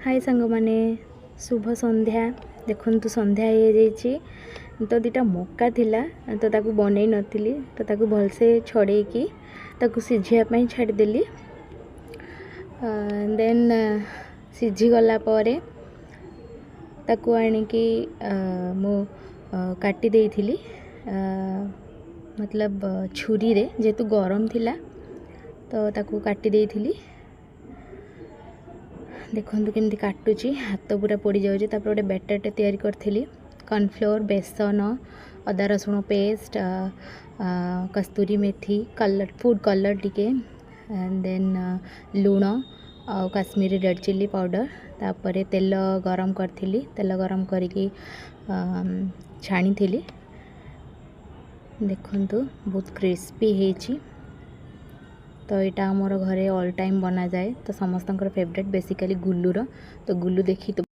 हाय सांग माने शुभ संध्या। देखु संध्या हो जाइए तो दुटा मक्का थिला तो ताकू बनई नथिली तो ताकू भलसे छड़े की ताकू सिझापी छाड़देली। देन सिझी गला परे ताकू आनिकी मु काटी देइथिली, मतलब छुरी रे जेतु गरम थिला तो ताकू काटी देइथिली। देखंतु केमती काटुची, हाथ पूरा पोड़ी जाउची। तापर गोटे बैटरटे तैयारी करथिली, कॉर्नफ्लोर, बेसन, अदा रसुण पेस्ट, कस्तूरी मेथी, कलर फूड कलर टिके, देन लूण और काश्मीरी रेड चिल्ली पाउडर। तापर तेल गरम करथिली, तेल गरम करिकी छाणी थिली। देखंतु बहुत क्रिस्पी हेची। तो यहाँ आमर घरे ऑल टाइम बना जाए तो समस्त फेवरेट बेसिकली गुल्लूर। तो गुल्लू देखी तो